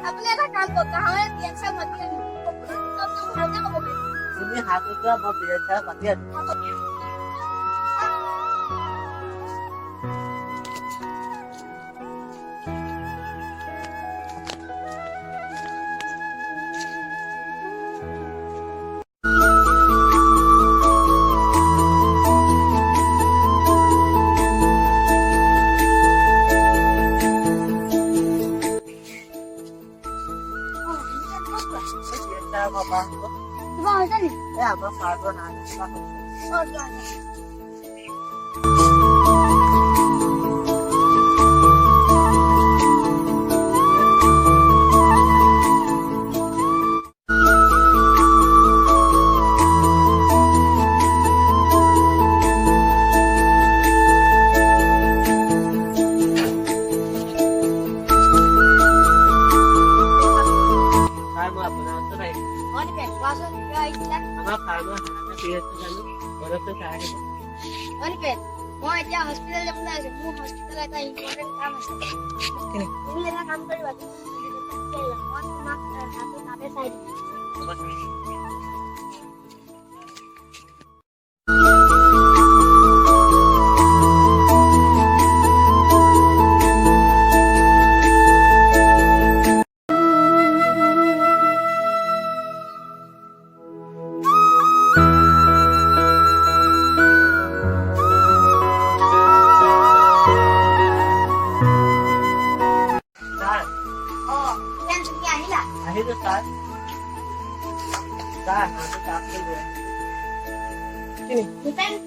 আপুনি এটা কাম কৰক, গাঁৱৰে বিয়া চাই মাতি আনিব। ভালকে ক'ব পাৰিব। তুমি হাতত যোৱা মই বিয়া চাই মাতি আনিম। কিবা হৈছে নেকি? আমাৰ চাহটো নাই মই এতিয়া হস্পিটেল যাবলৈ আছো। মোৰ হস্পিটেল এটা ইম্পৰ্টেণ্ট কাম আছে। তুমি এটা কাম কৰিবা, মই তোমাক হাতত তাতে চাই দিম।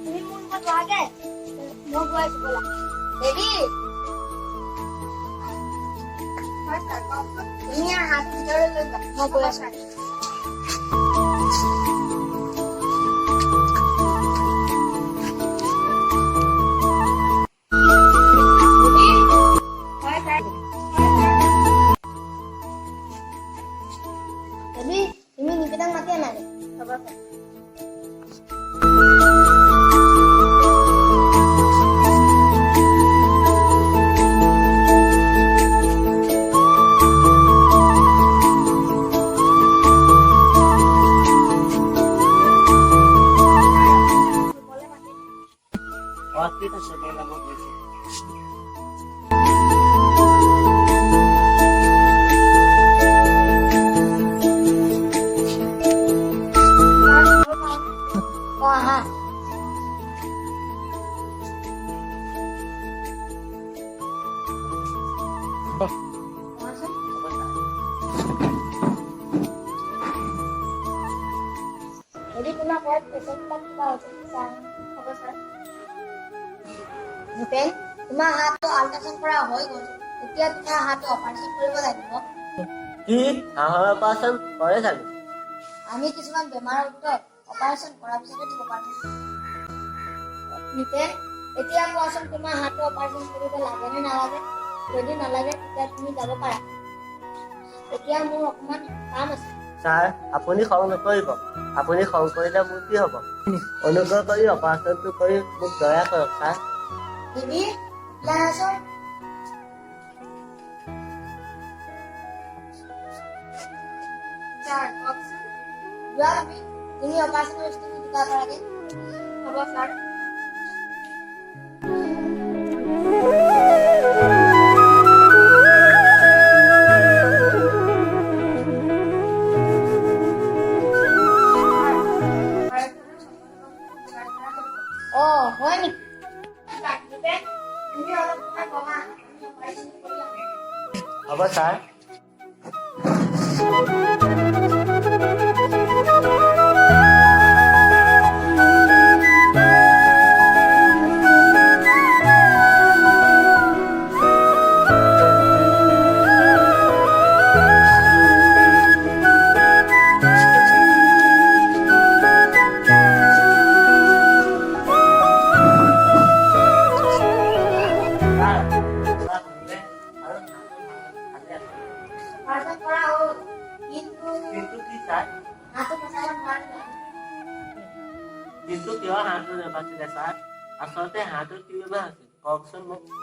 তুমি মোৰ লগত যোৱাগে, মই গৈ আছো ব'লা। বেবী তুমি হাত ভিতৰলৈ লৈ যোৱা, মই গৈ আছো। তুমি নিকিতাক মাতি আনা দে। হ'ব ঠিক আছে ব'লা মই গৈছো। আহা যদি তোমাৰ ঘৰত পেচেণ্টবিলাক কিবা হৈছে হ'ব ছাৰ। ভূপেন, তোমাৰ হাতটো আল্ট্ৰাচাউণ্ড কৰা হৈ গ'ল। এতিয়া তোমাৰ হাতটো অপাৰেশ্যন কৰিব লাগিব। কি হাঁহৰ অপাৰেশ্যন কৰে জানো? আমি কিছুমান বেমাৰৰ ভিতৰত অপাৰেশ্যন কৰাৰ পিছতে দিব পাৰোঁ। ভূপেন, এতিয়া কোৱাচোন তোমাৰ হাতটো অপাৰেশ্যন কৰিব লাগে নে নালাগে? যদি নালাগে তেতিয়া তুমি যাব পাৰা। এতিয়া মোৰ অকণমান কাম আছে। ছাৰ আপুনি খং নকৰিব। আপুনি খং কৰিলে মোৰ কি হ'ব? অনুগ্ৰহ কৰি অপাৰেশ্যনটো কৰি মোক দয়া কৰক ছাৰ। বেবী, ওলাই আছোন। ছাৰ কওকচোন। যোৱা তুমি অপাৰেশ্যনৰ বস্তুটো দিব পাৰাগে। হ'ব ছাৰ। হয় নেকি? তুমি অলপ সময় বহা। হ'ব ছাৰ। অপাৰেশ্যন কৰা হ'ল কিন্তু কিন্তু কি ছাৰ হাতটো বচাব নোৱাৰিলে কিন্তু কিয় হাঁহটো নাবাচিলে ছাৰ আচলতে হাঁহটো কি বেমাৰ আছিল কওকচোন মোক